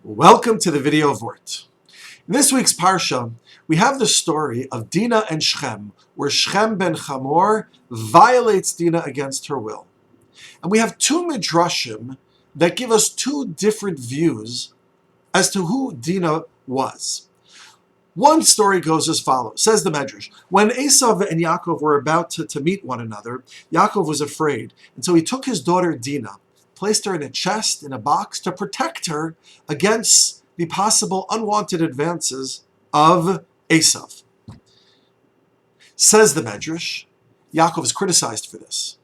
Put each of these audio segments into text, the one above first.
Welcome to the video of Wort. In this week's Parsha, we have the story of Dinah and Shechem, where Shechem ben Chamor violates Dinah against her will. And we have two midrashim that give us two different views as to who Dinah was. One story goes as follows, says the Medrash. When Esav and Yaakov were about to meet one another, Yaakov was afraid, and so he took his daughter Dinah, placed her in a chest, in a box, to protect her against the possible unwanted advances of Esav. Says the Medrash, Yaakov is criticized for this.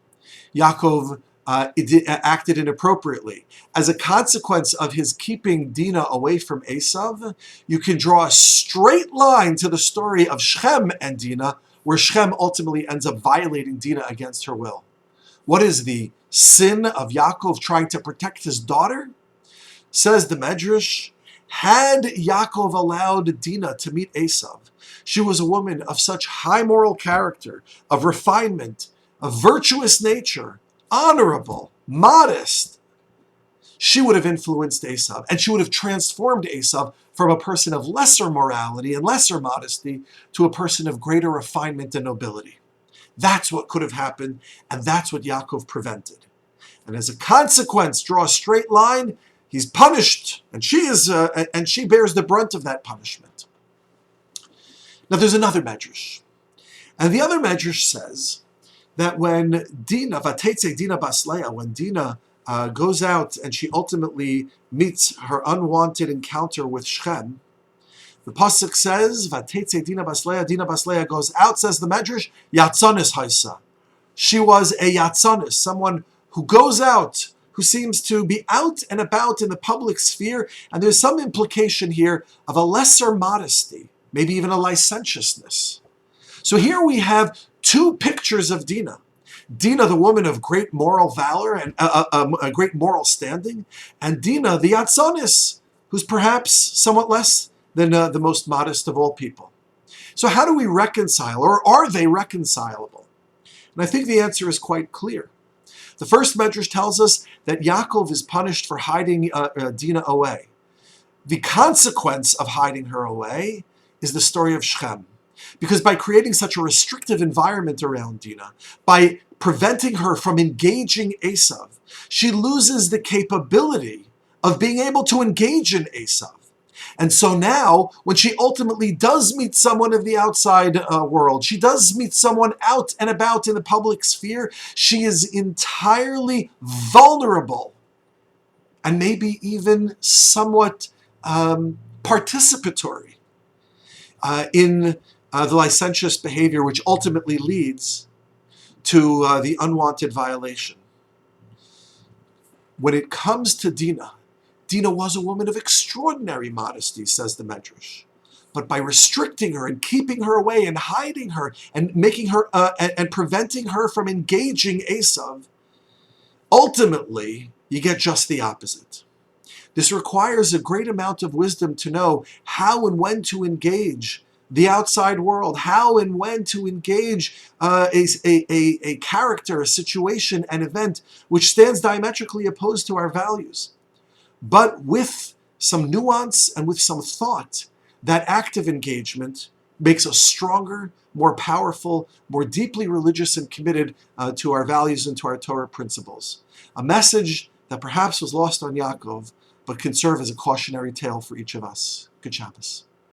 Yaakov acted inappropriately. As a consequence of his keeping Dinah away from Esav, you can draw a straight line to the story of Shechem and Dinah, where Shechem ultimately ends up violating Dinah against her will. What is the sin of Yaakov trying to protect his daughter? Says the Medrash, had Yaakov allowed Dinah to meet Esav, she was a woman of such high moral character, of refinement, of virtuous nature, honorable, modest. She would have influenced Esav, and she would have transformed Esav from a person of lesser morality and lesser modesty to a person of greater refinement and nobility. That's what could have happened, and that's what Yaakov prevented. And as a consequence, draw a straight line, he's punished, and she bears the brunt of that punishment. Now there's another medrash, and the other medrash says that when Dinah, Vatetze Dinah Basleah, when Dinah goes out and she ultimately meets her unwanted encounter with Shechem, the pasuk says, Vatetze Dinah Basleah goes out, says the Medrash, Yatzanis Haisa. She was a Yatzanis, someone who goes out, who seems to be out and about in the public sphere, and there's some implication here of a lesser modesty, maybe even a licentiousness. So here we have two pictures of Dinah. Dinah, the woman of great moral valor and a great moral standing, and Dinah, the Yatzanis, who's perhaps somewhat less than the most modest of all people. So how do we reconcile, or are they reconcilable? And I think the answer is quite clear. The first Medrash tells us that Yaakov is punished for hiding Dinah away. The consequence of hiding her away is the story of Shechem. Because by creating such a restrictive environment around Dinah, by preventing her from engaging Esav, she loses the capability of being able to engage in Esav. And so now, when she ultimately does meet someone of the outside world, she does meet someone out and about in the public sphere, she is entirely vulnerable and maybe even somewhat participatory in the licentious behavior, which ultimately leads to the unwanted violation. When it comes to Dinah, Dinah was a woman of extraordinary modesty, says the Medrash. But by restricting her and keeping her away and hiding her and making her and preventing her from engaging Esav, ultimately you get just the opposite. This requires a great amount of wisdom to know how and when to engage the outside world, how and when to engage a character, a situation, an event which stands diametrically opposed to our values. But with some nuance and with some thought, that active engagement makes us stronger, more powerful, more deeply religious and committed to our values and to our Torah principles. A message that perhaps was lost on Yaakov, but can serve as a cautionary tale for each of us. Good Shabbos.